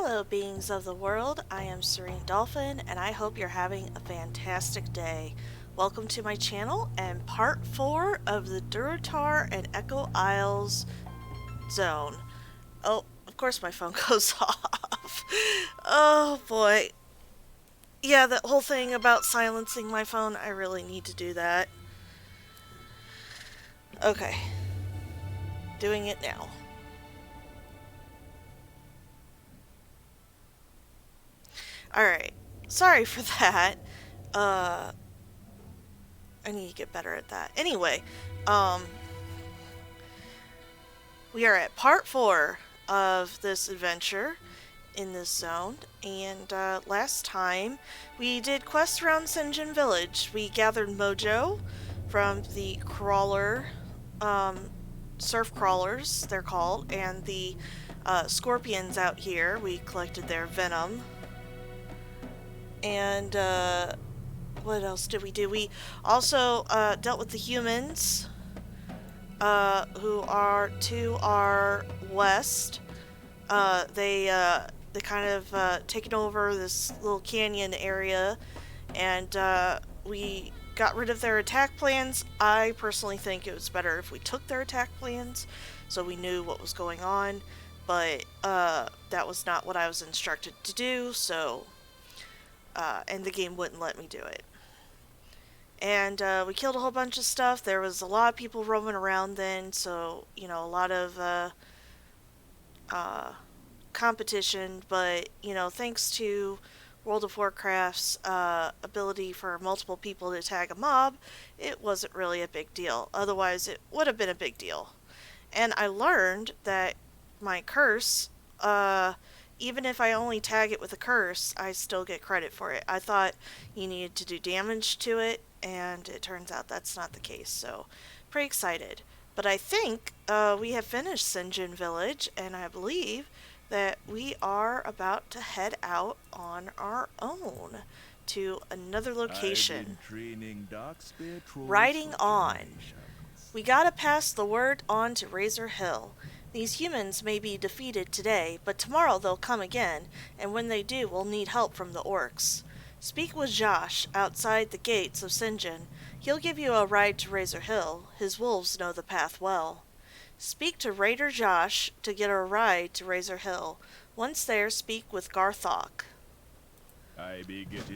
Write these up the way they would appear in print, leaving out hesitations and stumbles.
Hello, beings of the world. I am Serene Dolphin, and I hope you're having a fantastic day. Welcome to my channel and part 4 of the Durotar and Echo Isles zone. Oh, of course my phone goes off. Oh boy. Yeah, that whole thing about silencing my phone, I really need to do that. Okay. Doing it now. Alright. Sorry for that. Uh... I need to get better at that. Anyway, we are at part 4 of this adventure in this zone, and last time we did quests around Sinjin Village. We gathered Mojo from the crawler, surf crawlers, they're called, and the scorpions out here. We collected their venom. And, what else did we do? We also dealt with the humans, who are to our west. They kind of taken over this little canyon area, and we got rid of their attack plans. I personally think it was better if we took their attack plans, so we knew what was going on, but that was not what I was instructed to do, so, and the game wouldn't let me do it. And we killed a whole bunch of stuff. There was a lot of people roaming around then, so, you know, a lot of competition, but, you know, thanks to World of Warcraft's ability for multiple people to tag a mob, it wasn't really a big deal. Otherwise, it would have been a big deal. And I learned that my curse, even if I only tag it with a curse, I still get credit for it. I thought you needed to do damage to it, and it turns out that's not the case, so pretty excited. But I think we have finished Sinjin Village, and I believe that we are about to head out on our own to another location. Riding on. We gotta pass the word on to Razor Hill. These humans may be defeated today, but tomorrow they'll come again, and when they do, we'll need help from the orcs. Speak with Josh outside the gates of Sinjin. He'll give you a ride to Razor Hill. His wolves know the path well. Speak to Raider Josh to get a ride to Razor Hill. Once there, speak with Garthok.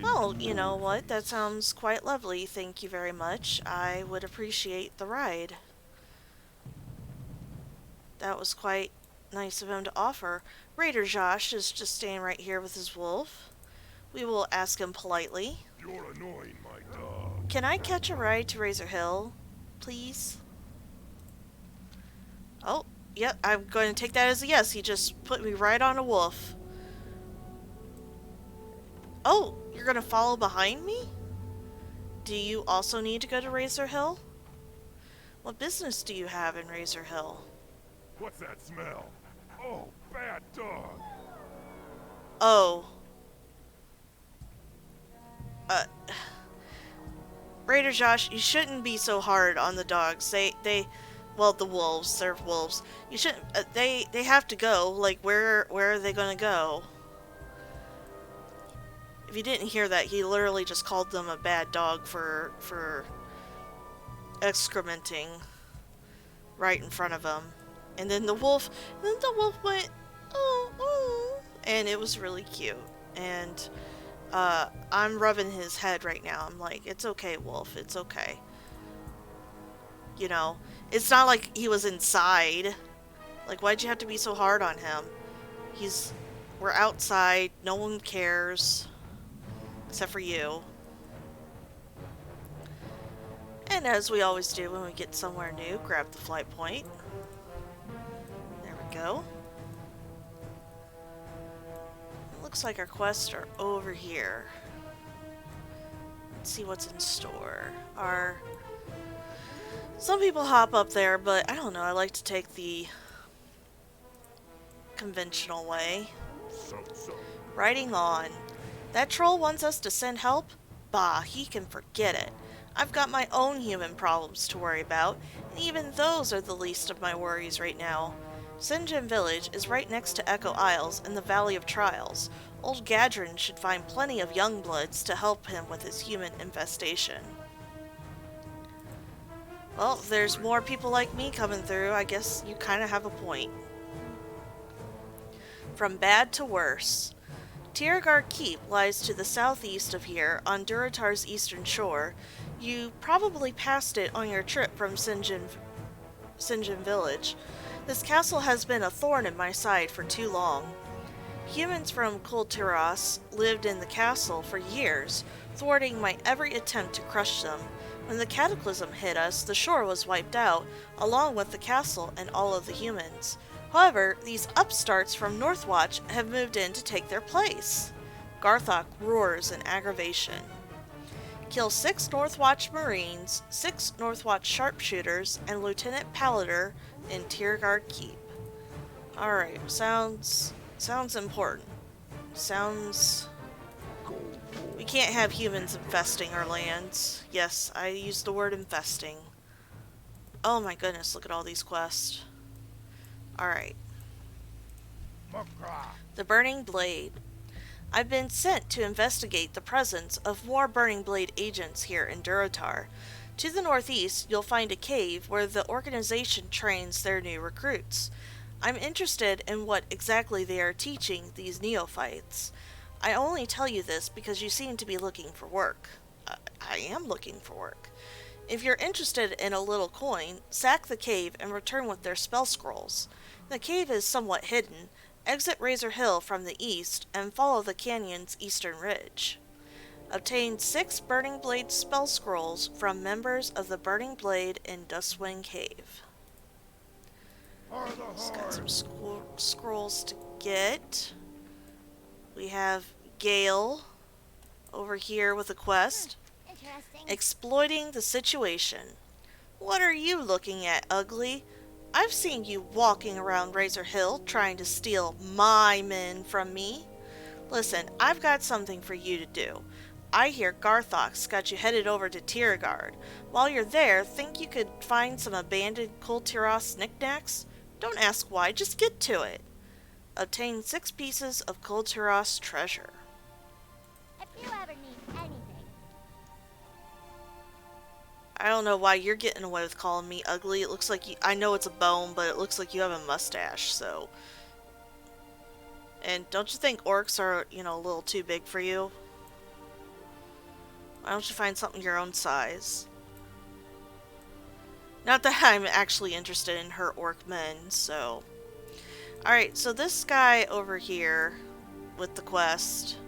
Well, you know what? That sounds quite lovely. Thank you very much. I would appreciate the ride. That was quite nice of him to offer. Raider Josh is just staying right here with his wolf. We will ask him politely. You're annoying, my dog. Can I catch a ride to Razor Hill, please? Oh, yep, I'm going to take that as a yes. He just put me right on a wolf. Oh, you're going to follow behind me? Do you also need to go to Razor Hill? What business do you have in Razor Hill? What's that smell? Oh, bad dog. Oh. Raider Josh, you shouldn't be so hard on the dogs. Well, the wolves, they're wolves. You shouldn't, they have to go. Like, where are they gonna go? If you didn't hear that, he literally just called them a bad dog for excrementing right in front of him. And then the wolf went, oh, and it was really cute. And I'm rubbing his head right now. I'm like, it's okay, wolf, it's okay. You know, it's not like he was inside. Like, why'd you have to be so hard on him? We're outside, no one cares. Except for you. And as we always do when we get somewhere new, grab the flight point. There we go. Looks like our quests are over here. Let's see what's in store. Some people hop up there, but I don't know, I like to take the conventional way. Riding on. That troll wants us to send help? Bah, he can forget it. I've got my own human problems to worry about, and even those are the least of my worries right now. Sinjin Village is right next to Echo Isles in the Valley of Trials. Old Gadrin should find plenty of young bloods to help him with his human infestation. Well, if there's more people like me coming through, I guess you kind of have a point. From bad to worse. Tiergard Keep lies to the southeast of here, on Durotar's eastern shore. You probably passed it on your trip from Sinjin Village. This castle has been a thorn in my side for too long. Humans from Kultiras lived in the castle for years, thwarting my every attempt to crush them. When the cataclysm hit us, the shore was wiped out, along with the castle and all of the humans. However, these upstarts from Northwatch have moved in to take their place. Garthok roars in aggravation. Kill 6 Northwatch Marines, 6 Northwatch Sharpshooters, and Lieutenant Pallader in Tiergard Keep. Alright, sounds important. We can't have humans infesting our lands. Yes, I used the word infesting. Oh my goodness, look at all these quests. Alright. The Burning Blade. I've been sent to investigate the presence of more Burning Blade agents here in Durotar. To the northeast, you'll find a cave where the organization trains their new recruits. I'm interested in what exactly they are teaching these neophytes. I only tell you this because you seem to be looking for work. I am looking for work. If you're interested in a little coin, sack the cave and return with their spell scrolls. The cave is somewhat hidden. Exit Razor Hill from the east and follow the canyon's eastern ridge. Obtain 6 Burning Blade spell scrolls from members of the Burning Blade in Dustwing Cave. Just got some scrolls to get. We have Gale over here with a quest. Exploiting the situation. What are you looking at, ugly? I've seen you walking around Razor Hill trying to steal my men from me. Listen, I've got something for you to do. I hear Garthok's got you headed over to Tiergard. While you're there, think you could find some abandoned Kultiras knickknacks? Don't ask why, just get to it. Obtain 6 pieces of Kultiras treasure. If you ever need anything. I don't know why you're getting away with calling me ugly. It looks like you, I know it's a bone, but it looks like you have a mustache, so. And don't you think orcs are, a little too big for you? Why don't you find something your own size? Not that I'm actually interested in her orc men, so. Alright, so this guy over here with the quest.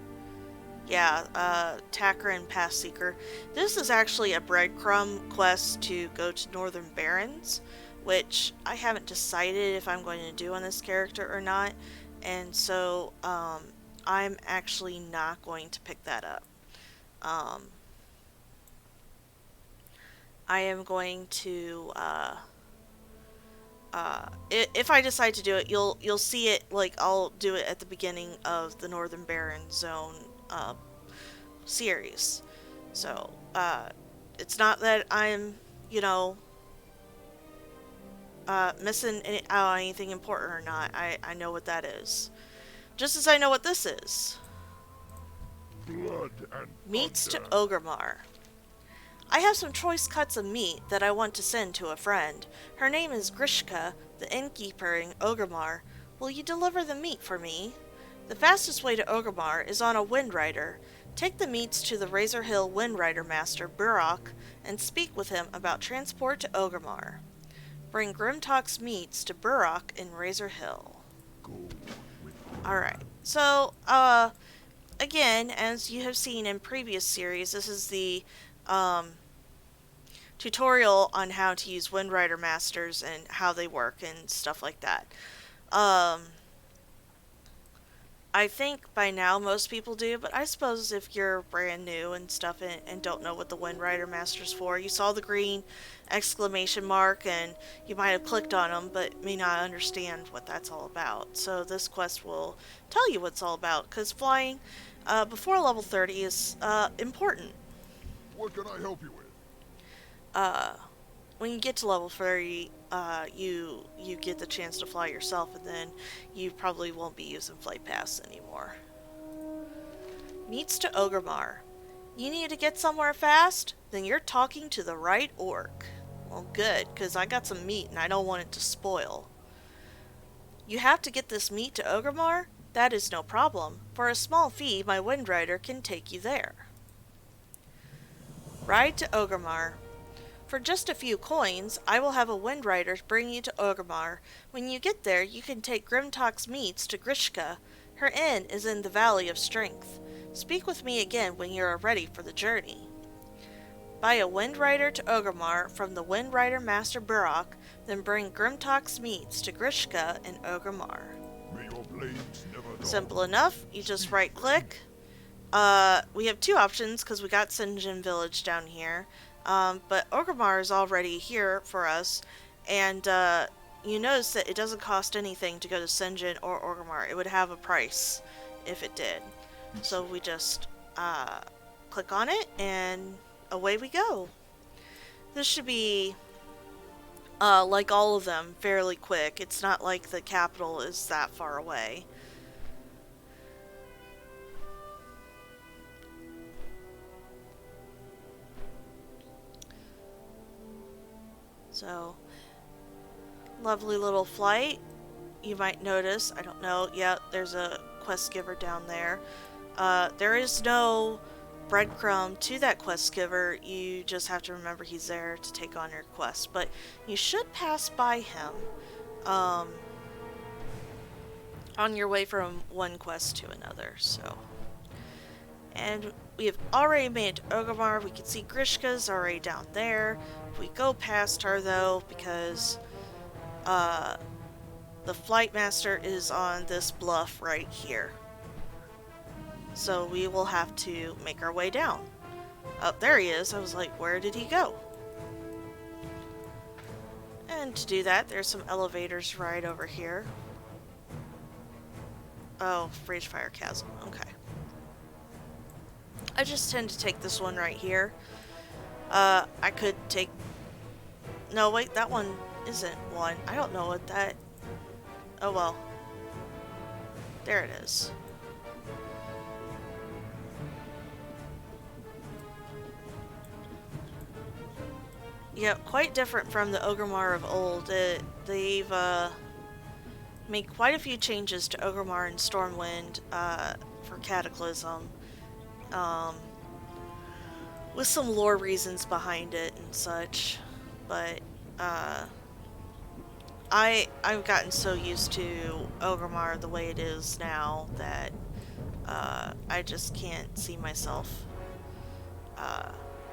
Yeah, Takran Path Seeker. This is actually a breadcrumb quest to go to Northern Barrens, which I haven't decided if I'm going to do on this character or not, and so I'm actually not going to pick that up. I am going to, if I decide to do it, you'll see it, like, I'll do it at the beginning of the Northern Barren Zone series. So, it's not that I'm, missing out on anything important or not. I know what that is. Just as I know what this is. Blood and Meats to thunder. Ogremar. I have some choice cuts of meat that I want to send to a friend. Her name is Grishka, the innkeeper in Ogremar. Will you deliver the meat for me? The fastest way to Ogremar is on a Windrider. Take the meats to the Razor Hill Windrider Master, Burok, and speak with him about transport to Ogremar. Bring Grimtalk's meats to Burok in Razor Hill. Alright, so, again, as you have seen in previous series, this is the tutorial on how to use Windrider Masters and how they work and stuff like that. I think by now most people do, but I suppose if you're brand new and stuff and don't know what the Windrider Master's for, you saw the green exclamation mark and you might have clicked on them but may not understand what that's all about. So this quest will tell you what it's all about, because flying before level 30 is important. What can I help you with? when you get to level 30, you get the chance to fly yourself, and then you probably won't be using Flight Pass anymore. Meets to Ogremar. You need to get somewhere fast? Then you're talking to the right orc. Well, good, because I got some meat and I don't want it to spoil. You have to get this meat to Ogremar? That is no problem. For a small fee, my Wind Rider can take you there. Ride to Ogremar. For just a few coins, I will have a Wind Rider bring you to Ogremar. When you get there, you can take Grimtalk's meats to Grishka. Her inn is in the Valley of Strength. Speak with me again when you are ready for the journey. Buy a Wind Rider to Ogremar from the Wind Rider Master Burok, then bring Grimtalk's meats to Grishka in Ogremar. May your blades never dull. Simple enough. You just right click. We have two options because we got Sinjin Village down here. But Ogremar is already here for us, and you notice that it doesn't cost anything to go to Sinjin or Ogremar. It would have a price if it did. So we just click on it, and away we go. This should be, like all of them, fairly quick. It's not like the capital is that far away. So, lovely little flight. You might notice, I don't know, yeah, there's a quest giver down there. There is no breadcrumb to that quest giver. You just have to remember he's there to take on your quest. But you should pass by him on your way from one quest to another. So, and we have already made it to Ogremar. We can see Grishka's already down there. If we go past her though, because the flight master is on this bluff right here. So we will have to make our way down. Oh, there he is. I was like, where did he go? And to do that, there's some elevators right over here. Oh, Ragefire Chasm. Okay. I just tend to take this one right here. I could take... No, wait, that one isn't one. I don't know what that... Oh, well. There it is. Yeah, quite different from the Ogremar of old. They've made quite a few changes to Ogremar and Stormwind for Cataclysm. With some lore reasons behind it and such. But I've gotten so used to Ogremar the way it is now that I just can't see myself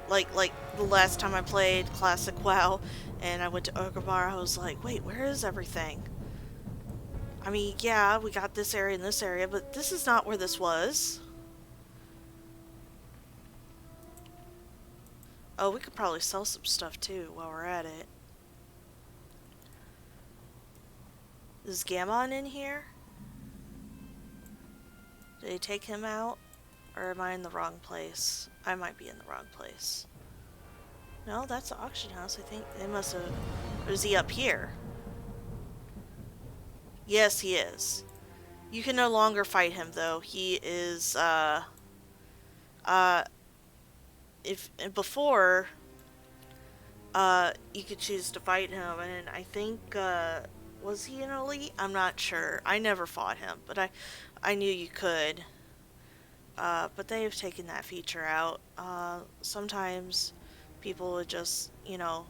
like the last time I played Classic WoW and I went to Ogremar, I was like, wait, where is everything? I mean, yeah, we got this area and this area, but this is not where this was. Oh, we could probably sell some stuff too while we're at it. Is Gammon in here? Did they take him out? Or am I in the wrong place? I might be in the wrong place. No, that's the auction house. I think they must have... Or is he up here? Yes, he is. You can no longer fight him, though. He is, before, you could choose to fight him, and I think, was he an elite? I'm not sure. I never fought him, but I knew you could. But they have taken that feature out. Sometimes people would just, you know,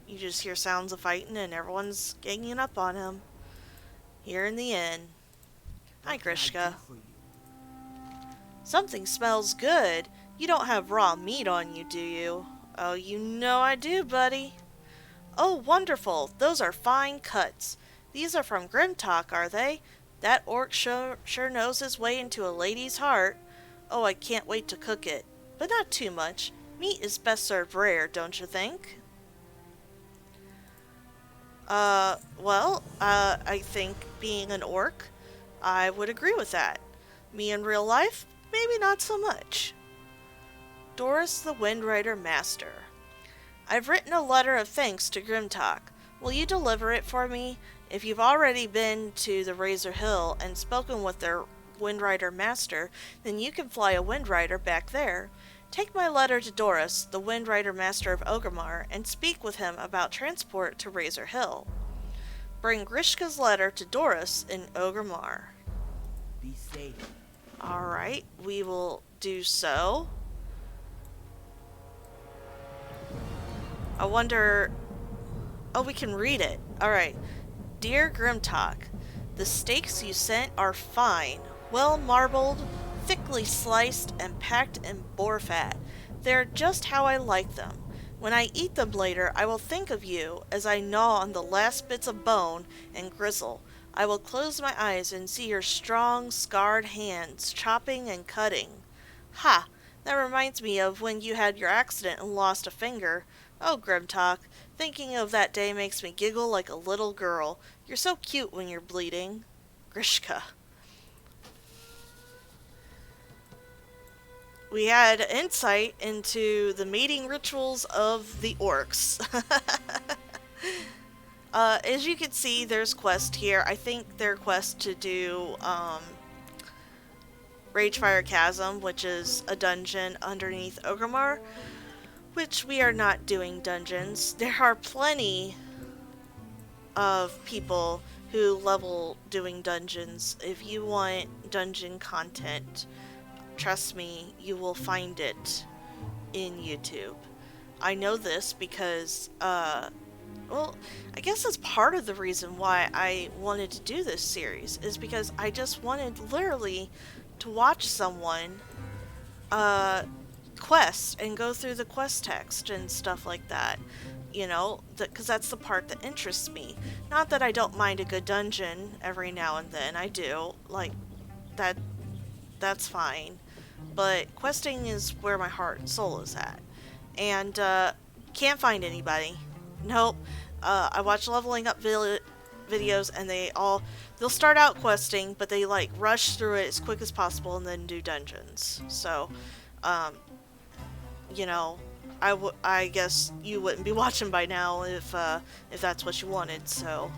you just hear sounds of fighting and everyone's ganging up on him. Here in the inn. Hi, Grishka. Something smells good. You don't have raw meat on you, do you? Oh, you know I do, buddy. Oh, wonderful. Those are fine cuts. These are from Grimtalk, are they? That orc sure knows his way into a lady's heart. Oh, I can't wait to cook it. But not too much. Meat is best served rare, don't you think? Well, I think being an orc, I would agree with that. Me in real life, maybe not so much. Doris the Wind Rider Master. I've written a letter of thanks to Grimtalk. Will you deliver it for me? If you've already been to the Razor Hill and spoken with their Windrider master, then you can fly a Windrider back there. Take my letter to Doris, the Windrider master of Orgrimmar, and speak with him about transport to Razor Hill. Bring Grishka's letter to Doris in Orgrimmar. Be safe. Alright, we will do so. I wonder... Oh, we can read it. Alright. Dear Grimtalk, the steaks you sent are fine, well marbled, thickly sliced, and packed in boar fat. They're just how I like them. When I eat them later, I will think of you as I gnaw on the last bits of bone and gristle. I will close my eyes and see your strong, scarred hands chopping and cutting. Ha! That reminds me of when you had your accident and lost a finger. Oh, Grimtalk, thinking of that day makes me giggle like a little girl. You're so cute when you're bleeding. Grishka. We had insight into the mating rituals of the orcs. As you can see, there's quest here. I think their quest to do Ragefire Chasm, which is a dungeon underneath Orgrimmar, which we are not doing dungeons. There are plenty of people who level doing dungeons. If you want dungeon content, trust me, you will find it in YouTube. I know this because, well, I guess that's part of the reason why I wanted to do this series, is because I just wanted literally to watch someone, quest and go through the quest text and stuff like that. You know, because that's the part that interests me. Not that I don't mind a good dungeon every now and then. I do. Like, that's fine. But questing is where my heart and soul is at. And, can't find anybody. Nope. I watch leveling up videos and they'll start out questing, but they, like, rush through it as quick as possible and then do dungeons. So, you know, I guess you wouldn't be watching by now if that's what you wanted, so.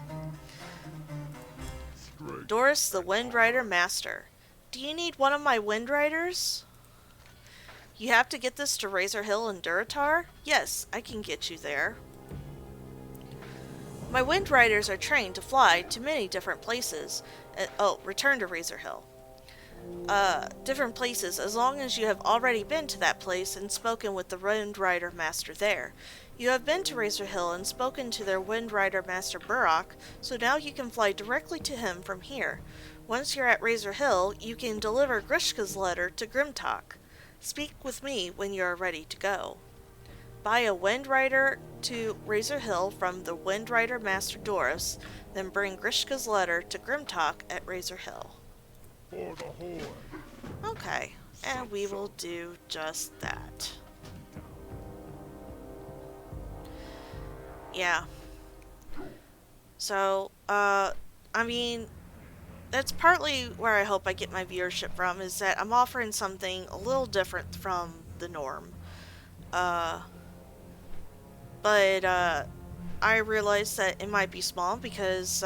Doris, the Windrider Master. Do you need one of my Windriders? You have to get this to Razor Hill and Durotar? Yes, I can get you there. My Windriders are trained to fly to many different places. Return to Razor Hill. Different places, as long as you have already been to that place and spoken with the Windrider Master there. You have been to Razor Hill and spoken to their Windrider Master Burrock, so now you can fly directly to him from here. Once you're at Razor Hill, you can deliver Grishka's letter to Grimtalk. Speak with me when you are ready to go. Buy a Windrider to Razor Hill from the Windrider Master Doris, then bring Grishka's letter to Grimtalk at Razor Hill. For the horde. Okay, and we will do just that. Yeah. So, I mean, that's partly where I hope I get my viewership from, is that I'm offering something a little different from the norm. But I realize that it might be small because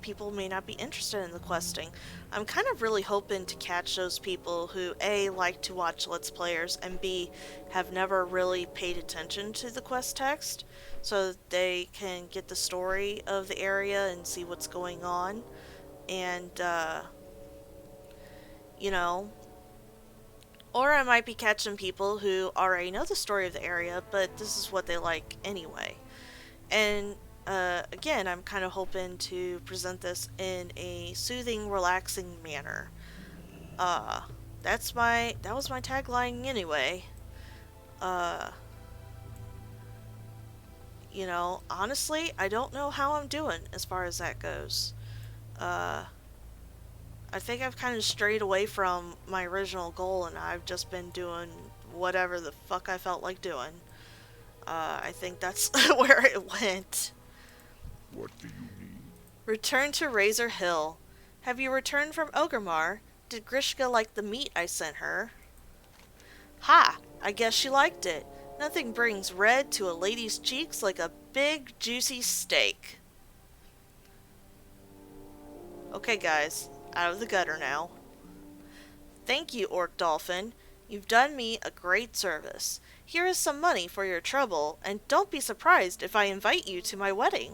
people may not be interested in the questing. I'm kind of really hoping to catch those people who A, like to watch Let's Players, and B, have never really paid attention to the quest text, so that they can get the story of the area and see what's going on. And, you know, or I might be catching people who already know the story of the area, but this is what they like anyway. And again, I'm kind of hoping to present this in a soothing, relaxing manner. That was my tagline anyway. You know, honestly, I don't know how I'm doing as far as that goes. I think I've kind of strayed away from my original goal, and I've just been doing whatever the fuck I felt like doing. I think that's where it went. What do you need? Return to Razor Hill. Have you returned from Orgrimmar? Did Grishka like the meat I sent her? Ha! I guess she liked it. Nothing brings red to a lady's cheeks like a big, juicy steak. Okay, guys, out of the gutter now. Thank you, Orc Dolphin. You've done me a great service. Here is some money for your trouble, and don't be surprised if I invite you to my wedding.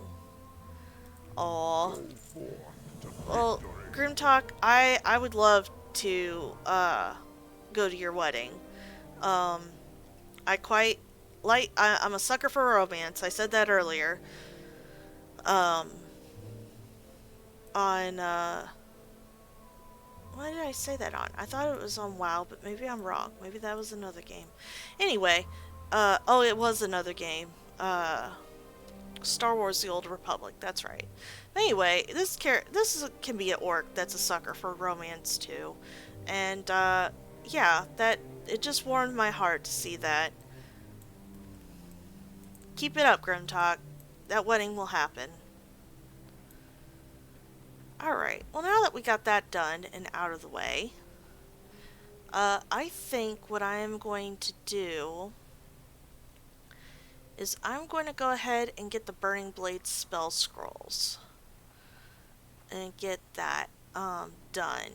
Aww. Well, Grimtalk, I would love to, go to your wedding. I quite I'm a sucker for romance. I said that earlier. Um, on, Why did I say that on? I thought it was on WoW, but maybe I'm wrong. Maybe that was another game. Anyway, oh, it was another game. Star Wars: The Old Republic. That's right. Anyway, can be an orc that's a sucker for romance too, and yeah, it just warmed my heart to see that. Keep it up, Grimtalk. That wedding will happen. Alright, well now that we got that done and out of the way, I think what I am going to do is I'm going to go ahead and get the Burning Blade spell scrolls. And get that, done.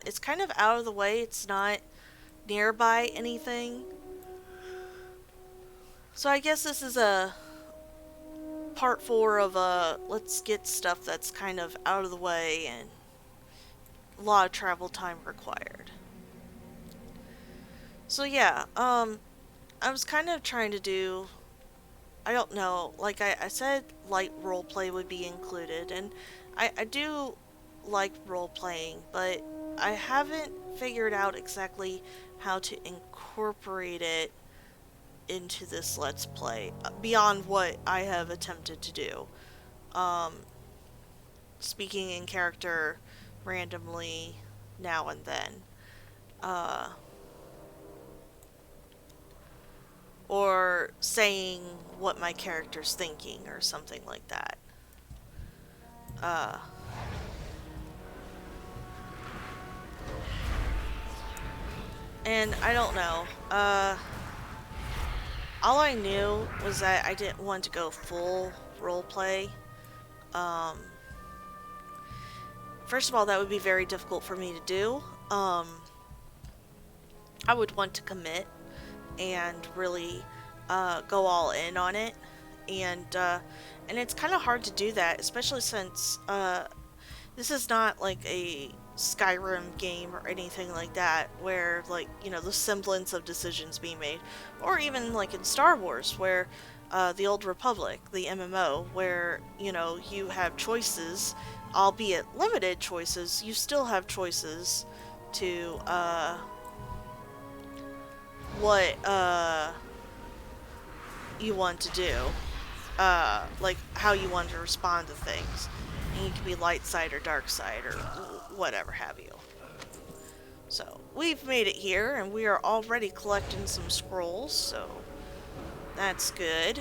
It's kind of out of the way, it's not nearby anything. So I guess this is a part 4 of let's get stuff that's kind of out of the way and a lot of travel time required. So yeah, I was kind of trying to do, I don't know, like I said light roleplay would be included, and I do like role-playing, but I haven't figured out exactly how to incorporate it into this Let's Play, beyond what I have attempted to do. Speaking in character randomly now and then. Or saying what my character's thinking or something like that. And I don't know. All I knew was that I didn't want to go full roleplay. First of all, that would be very difficult for me to do. I would want to commit and really go all in on it, and it's kind of hard to do that, especially since this is not like a Skyrim game or anything like that, where, like, you know, the semblance of decisions being made, or even like in Star Wars, where the Old Republic, the MMO, where, you know, you have choices, albeit limited choices. You still have choices to what you want to do, like how you want to respond to things. And you can be light side or dark side or whatever have you. So we've made it here, and we are already collecting some scrolls, so that's good.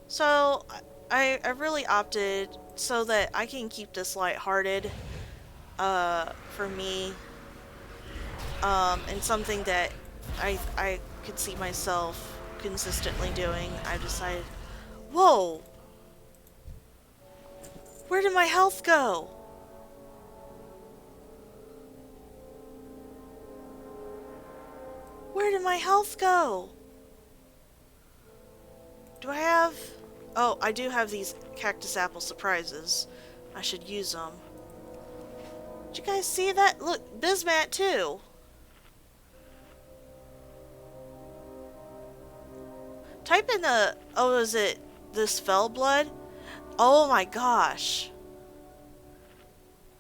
So I really opted so that I can keep this lighthearted, for me, and something that I could see myself consistently doing. I decided, whoa, where did my health go? Where did my health go? Do I have... Oh, I do have these cactus apple surprises. I should use them. Did you guys see that? Look, Bismat too. Type in the... Oh, is it this fell blood? Oh my gosh.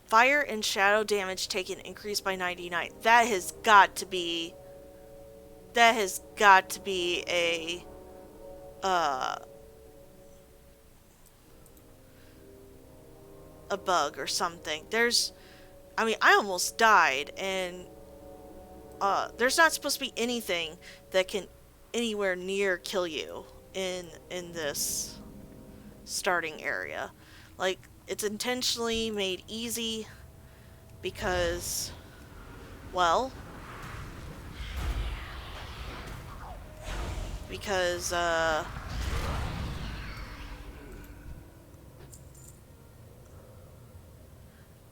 Fire and shadow damage taken increased by 99. That has got to be... That has got to be a... a bug or something. I mean, I almost died, and there's not supposed to be anything that can anywhere near kill you in this starting area. Like, it's intentionally made easy Because, well, because,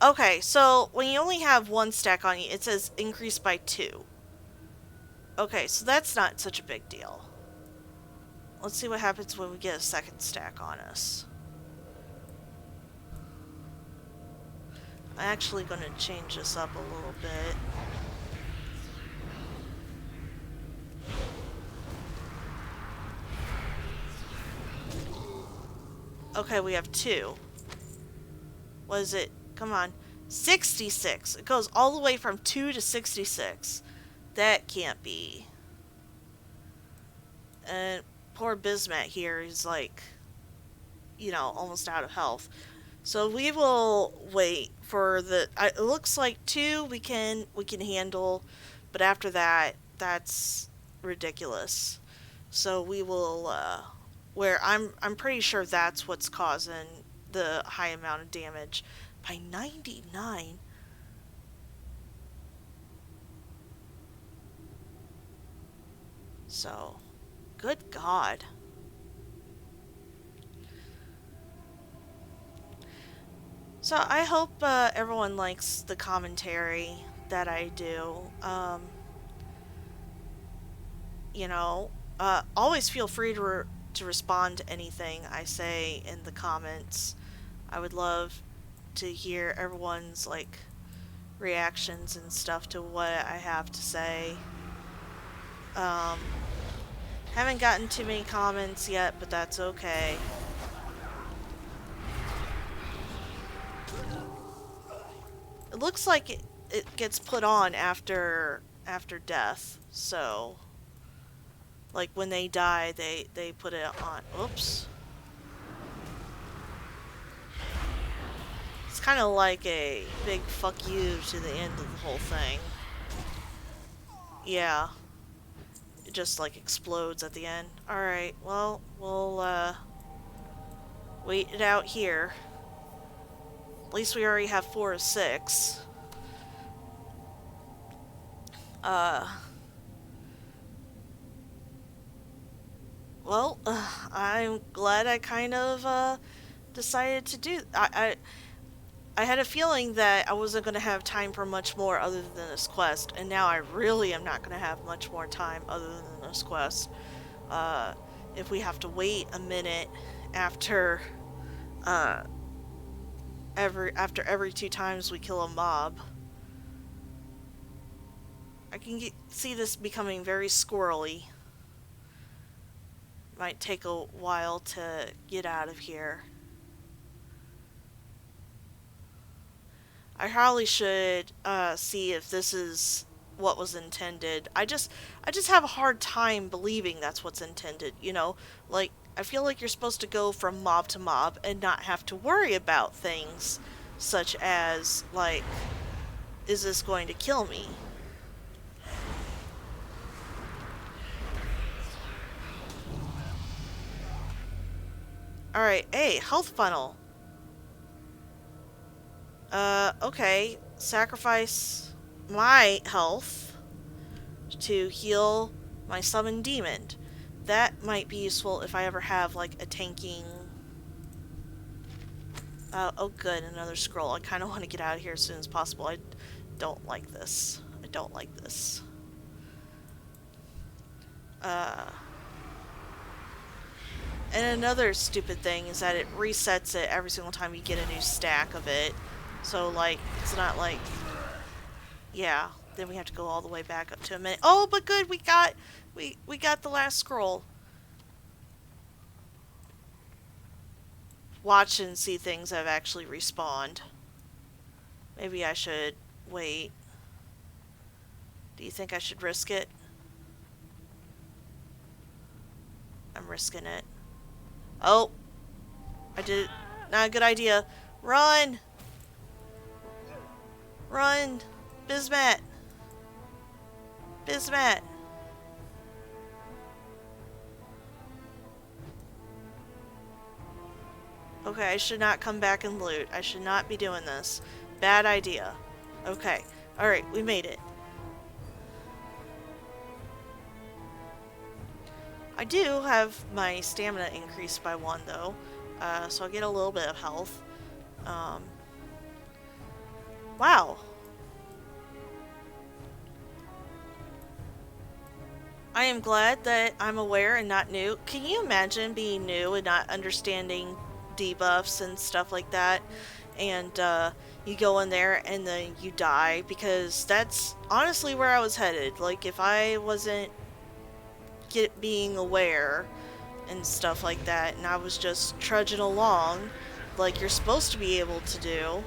okay, so when you only have one stack on you, it says increase by 2. Okay, so that's not such a big deal. Let's see what happens when we get a second stack on us. I'm actually going to change this up a little bit. Okay, we have 2. What is it? Come on. 66. It goes all the way from 2 to 66. That can't be. And poor Bismat here is like, you know, almost out of health. So we will wait for the. It looks like 2 we can handle, but after that, that's ridiculous. So we will. Where I'm pretty sure that's what's causing the high amount of damage by 99. So, good God. So I hope everyone likes the commentary that I do. You know, always feel free to respond to anything I say in the comments. I would love to hear everyone's like reactions and stuff to what I have to say. Haven't gotten too many comments yet, but that's okay. It looks like it gets put on after death, so like when they die, they put it on. Oops. It's kind of like a big fuck you to the end of the whole thing. Yeah. It just like explodes at the end. Alright, well, we'll wait it out here. At least we already have 4 of 6. Well, I'm glad I kind of decided to do. I had a feeling that I wasn't going to have time for much more other than this quest, and now I really am not going to have much more time other than this quest. If we have to wait a minute after every 2 times we kill a mob, I can see this becoming very squirrely. Might take a while to get out of here. I probably should see if this is what was intended. I just have a hard time believing that's what's intended, you know? Like, I feel like you're supposed to go from mob to mob and not have to worry about things such as, like, is this going to kill me? Alright, hey, health funnel. Okay. Sacrifice my health to heal my summoned demon. That might be useful if I ever have, like, a tanking... oh good, another scroll. I kind of want to get out of here as soon as possible. I don't like this. I don't like this. And another stupid thing is that it resets it every single time you get a new stack of it. So, like, it's not like... Yeah, then we have to go all the way back up to a minute. Oh, but good, we got the last scroll. Watch and see things that have actually respawned. Maybe I should wait. Do you think I should risk it? I'm risking it. Oh! I did it. Not a good idea. Run! Run! Bismat! Bismat! Okay, I should not come back and loot. I should not be doing this. Bad idea. Okay. Alright, we made it. I do have my stamina increased by 1, though. So I'll get a little bit of health. Wow. I am glad that I'm aware and not new. Can you imagine being new and not understanding debuffs and stuff like that? And you go in there and then you die, because that's honestly where I was headed. Like, if I wasn't being aware and stuff like that, and I was just trudging along like you're supposed to be able to do,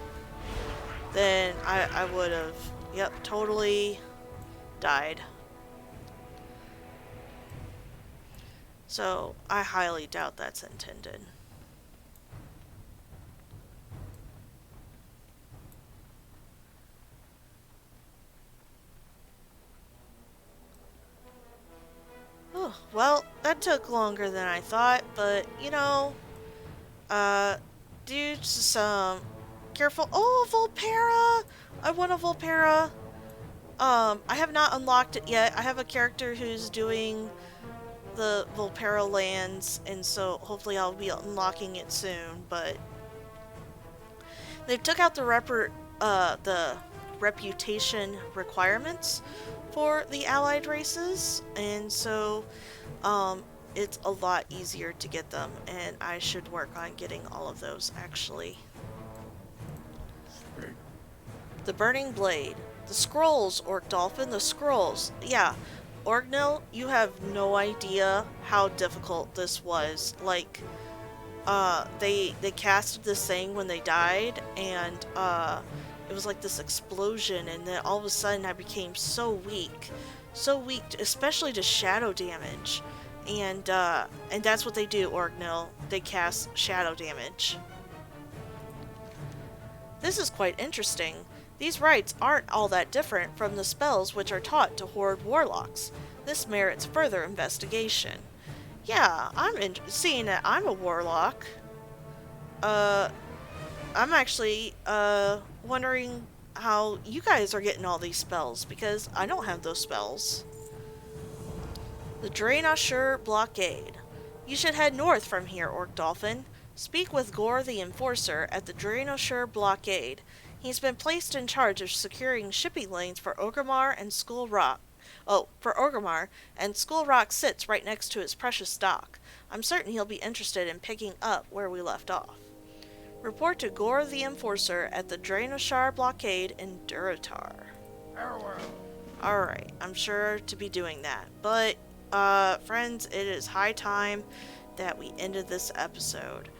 then I would have, yep, totally died. So, I highly doubt that's intended. Oh, well, that took longer than I thought, but, you know, due to some careful— oh, Volpera! I want a Volpera! I have not unlocked it yet. I have a character who's doing the Volpera lands, and so hopefully I'll be unlocking it soon, but they took out the reputation requirements for the allied races, and so it's a lot easier to get them, and I should work on getting all of those, actually. The Burning Blade. The scrolls, Orc Dolphin, the scrolls. Yeah, Orgnil, you have no idea how difficult this was. Like, they casted this thing when they died, and it was like this explosion, and then all of a sudden I became so weak, especially to shadow damage, and that's what they do, Orgnil. They cast shadow damage. This is quite interesting. These rites aren't all that different from the spells which are taught to Horde warlocks. This merits further investigation. Yeah, seeing that I'm a warlock. I'm actually, wondering how you guys are getting all these spells, because I don't have those spells. The Draenashur Blockade. You should head north from here, Orc Dolphin. Speak with Gore the Enforcer at the Draenashur Blockade. He's been placed in charge of securing shipping lanes for Orgrimmar and Skull Rock. Oh, for Orgrimmar, and Skull Rock sits right next to its precious dock. I'm certain he'll be interested in picking up where we left off. Report to Gore the Enforcer at the Draenashur Blockade in Durotar. Alright, I'm sure to be doing that. But, friends, it is high time that we ended this episode.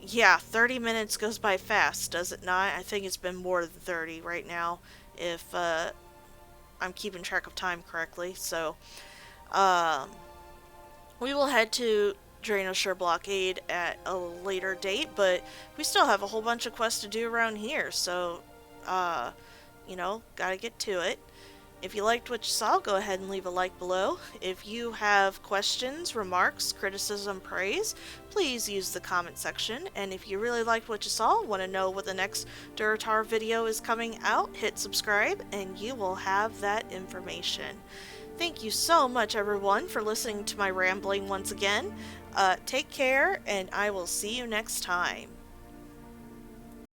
Yeah, 30 minutes goes by fast, does it not? I think it's been more than 30 right now, if I'm keeping track of time correctly. So, we will head to Draenashur Blockade at a later date, but we still have a whole bunch of quests to do around here, so, you know, gotta get to it. If you liked what you saw, go ahead and leave a like below. If you have questions, remarks, criticism, praise, please use the comment section. And if you really liked what you saw, want to know what the next Durotar video is coming out, hit subscribe and you will have that information. Thank you so much, everyone, for listening to my rambling once again. Take care, and I will see you next time.